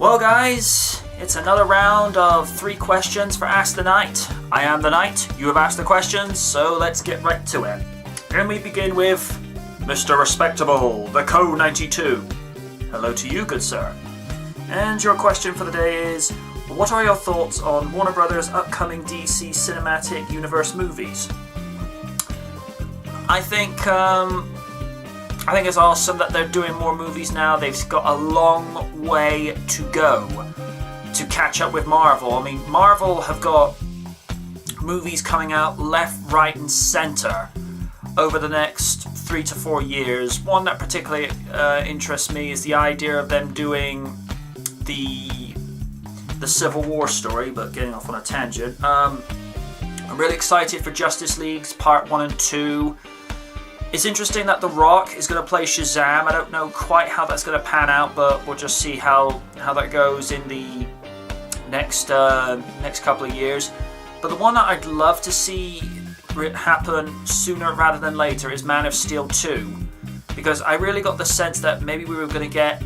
Well guys, it's another round of 3 questions for Ask the Knight. I am the Knight, you have asked the questions, so let's get right to it. And we begin with Mr. Respectable, the Co-92. Hello to you, good sir. And your question for the day is, what are your thoughts on Warner Brothers' upcoming DC Cinematic Universe movies? I think it's awesome that they're doing more movies now. They've got a long way to go to catch up with Marvel. I mean, Marvel have got movies coming out left, right, and center over the next 3 to 4 years. One that particularly interests me is the idea of them doing the Civil War story, but getting off on a tangent. I'm really excited for Justice League's Part 1 and 2. It's interesting that The Rock is going to play Shazam. I don't know quite how that's going to pan out, but we'll just see how that goes in the next couple of years. But the one that I'd love to see happen sooner rather than later is Man of Steel 2. Because I really got the sense that maybe we were going to get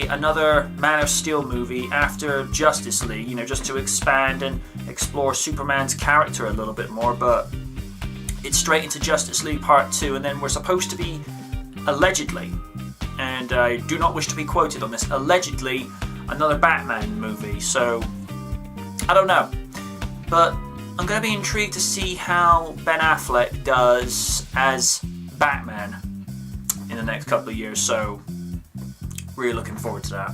another Man of Steel movie after Justice League, just to expand and explore Superman's character a little bit more, but it's straight into Justice League Part 2, and then we're supposed to be, allegedly, and I do not wish to be quoted on this, allegedly another Batman movie, so I don't know. But I'm going to be intrigued to see how Ben Affleck does as Batman in the next couple of years, so really looking forward to that.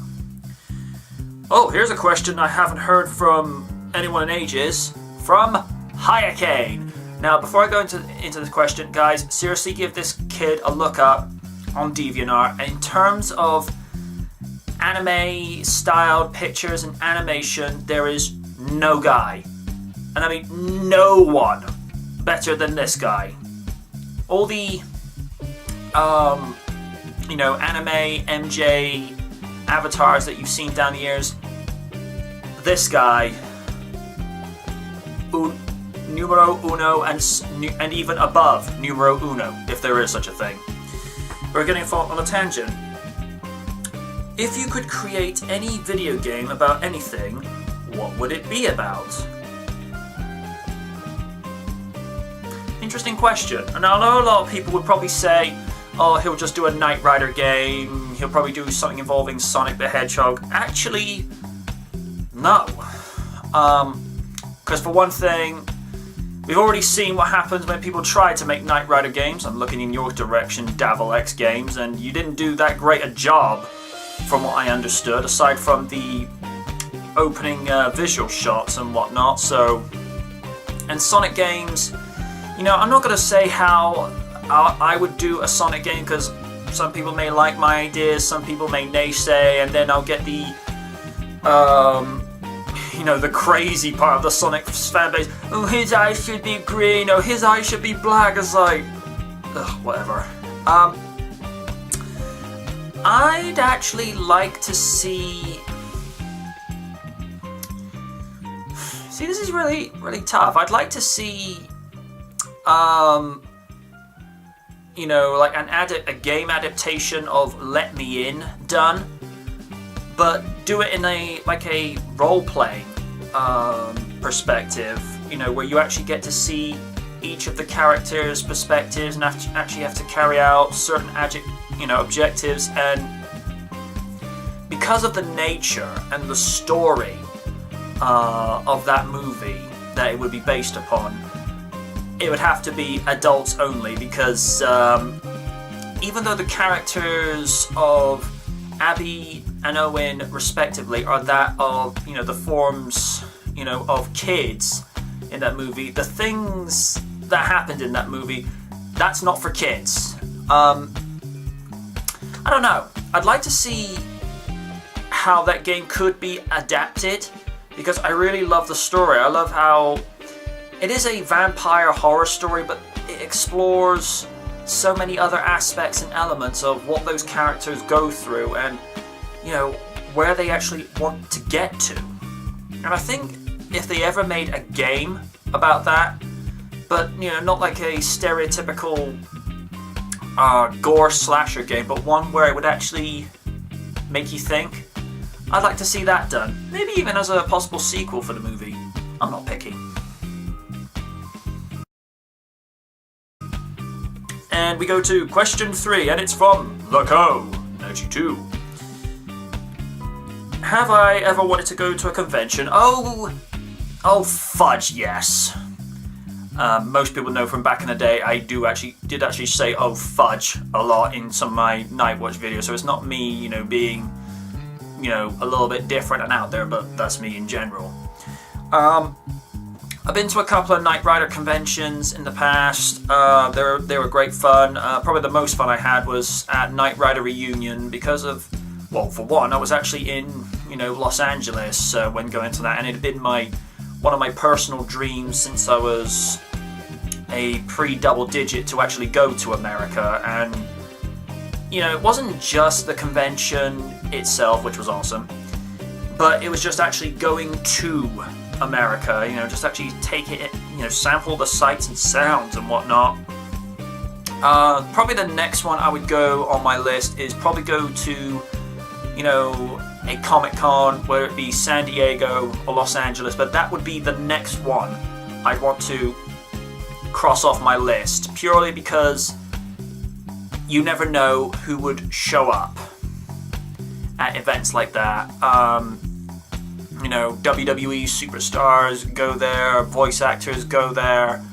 Oh, here's a question I haven't heard from anyone in ages, from Hayakane. Now, before I go into this question, guys, seriously give this kid a look up on DeviantArt. And in terms of anime-styled pictures and animation, there is no guy, and I mean no one, better than this guy. All the anime MJ avatars that you've seen down the years, this guy, numero uno, and even above numero uno, if there is such a thing. We're getting off on a tangent. If you could create any video game about anything, what would it be about? Interesting question. And I know a lot of people would probably say, oh, he'll just do a Knight Rider game, he'll probably do something involving Sonic the Hedgehog. Actually, no. Because for one thing, we've already seen what happens when people try to make Knight Rider games. I'm looking in your direction, Davil X Games, and you didn't do that great a job, from what I understood, aside from the opening visual shots and whatnot. So, and Sonic games, I'm not going to say how I would do a Sonic game, because some people may like my ideas, some people may naysay, and then I'll get the the crazy part of the Sonic fan base. Oh, his eyes should be green, or his eyes should be black. It's like, whatever. I'd actually like to see... See, this is really, really tough. I'd like to see, like a game adaptation of Let Me In done, but do it in a role-playing perspective, where you actually get to see each of the characters' perspectives and actually have to carry out certain objectives. And because of the nature and the story of that movie that it would be based upon, it would have to be adults only, because even though the characters of Abby and Owen respectively are that of the forms of kids in that movie, the things that happened in that movie, that's not for kids. I don't know. I'd like to see how that game could be adapted, because I really love the story. I love how it is a vampire horror story, but it explores so many other aspects and elements of what those characters go through, and where they actually want to get to. And I think if they ever made a game about that, but not like a stereotypical gore slasher game, but one where it would actually make you think, I'd like to see that done. Maybe even as a possible sequel for the movie. I'm not picky. And we go to question 3, and it's from The Co. 92. Have I ever wanted to go to a convention? Oh fudge, yes. Most people know from back in the day, I did actually say "oh fudge" a lot in some of my Nightwatch videos. So it's not me, being, a little bit different and out there, but that's me in general. I've been to a couple of Knight Rider conventions in the past. They were great fun. Probably the most fun I had was at Knight Rider Reunion because of, well, for one, I was actually in, Los Angeles when going to that, and it had been one of my personal dreams since I was a pre-double digit to actually go to America. And it wasn't just the convention itself, which was awesome, but it was just actually going to America, just actually take it, sample the sights and sounds and whatnot. Probably the next one I would go on my list is probably go to, a Comic-Con, whether it be San Diego or Los Angeles, but that would be the next one I'd want to cross off my list, purely because you never know who would show up at events like that. WWE superstars go there, voice actors go there.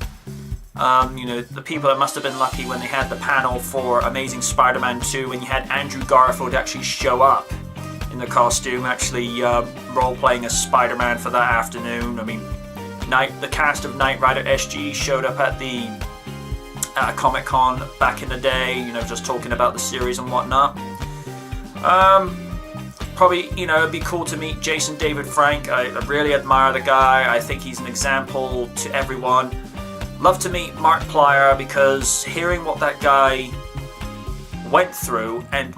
The people that must have been lucky when they had the panel for Amazing Spider-Man 2, and you had Andrew Garfield actually show up in the costume, actually role-playing as Spider-Man for that afternoon. I mean, the cast of Knight Rider SG showed up at a Comic-Con back in the day, just talking about the series and whatnot. Probably, it'd be cool to meet Jason David Frank. I really admire the guy. I think he's an example to everyone. Love to meet Mark Plyer, because hearing what that guy went through and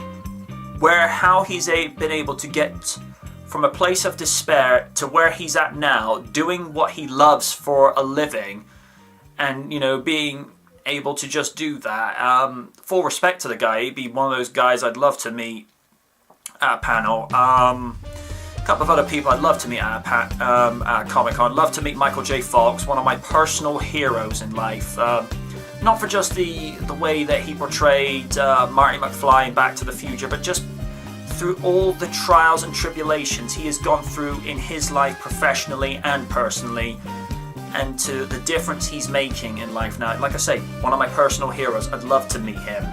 how he's been able to get from a place of despair to where he's at now, doing what he loves for a living, and being able to just do that. Full respect to the guy. He'd be one of those guys I'd love to meet at a panel. A couple of other people I'd love to meet at Comic-Con. Love to meet Michael J. Fox, one of my personal heroes in life. Not for just the way that he portrayed Marty McFly in Back to the Future, but just through all the trials and tribulations he has gone through in his life professionally and personally, and to the difference he's making in life now. Like I say, one of my personal heroes. I'd love to meet him.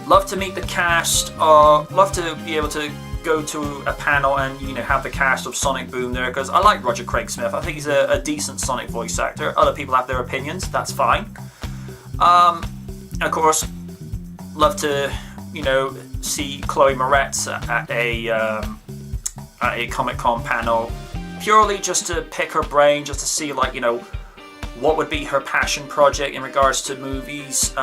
Love to meet the cast. Love to be able to go to a panel and have the cast of Sonic Boom there, because I like Roger Craig Smith. I think he's a decent Sonic voice actor. Other people have their opinions. That's fine. And of course, love to see Chloe Moretz at a Comic-Con panel, purely just to pick her brain, just to see what would be her passion project in regards to movies.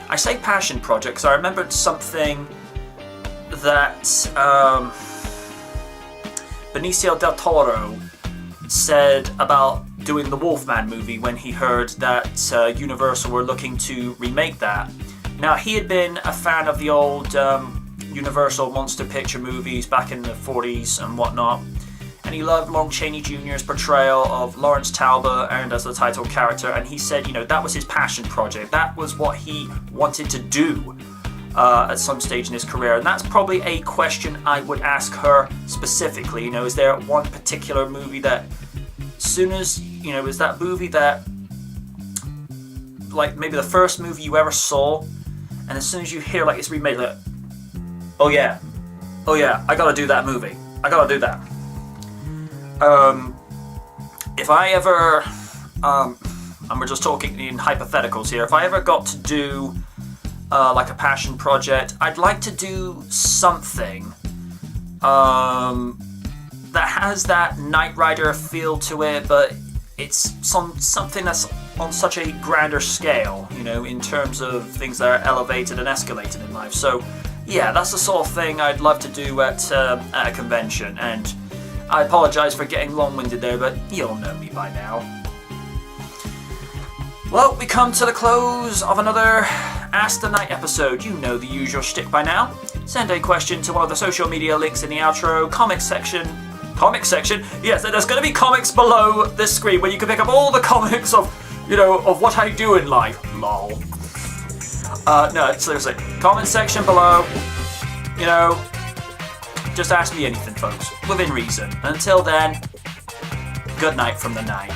I say passion project because I remembered something that Benicio del Toro said about doing the Wolfman movie when he heard that Universal were looking to remake that. Now, he had been a fan of the old Universal monster picture movies back in the 40s and whatnot, and he loved Lon Chaney Jr.'s portrayal of Lawrence Talbot and as the title character, and he said, that was his passion project. That was what he wanted to do at some stage in his career, and that's probably a question I would ask her specifically. Is there one particular movie that, as soon as, is that movie that, like, maybe the first movie you ever saw, and as soon as you hear, it's remade, oh yeah, I gotta do that movie. I gotta do that. If I ever, and we're just talking in hypotheticals here, if I ever got to do a passion project, I'd like to do something that has that Knight Rider feel to it, but it's something that's on such a grander scale, in terms of things that are elevated and escalated in life. So yeah, that's the sort of thing I'd love to do at a convention. And I apologise for getting long-winded there, but you'll know me by now. Well, we come to the close of another Ask the Knight episode. You know the usual shtick by now. send a question to one of the social media links in the outro, comics section. Comics section? Yes, there's going to be comics below this screen where you can pick up all the comics of, of what I do in life. Lol. No, seriously. Comment section below. Just ask me anything, folks. Within reason. Until then, good night from the night.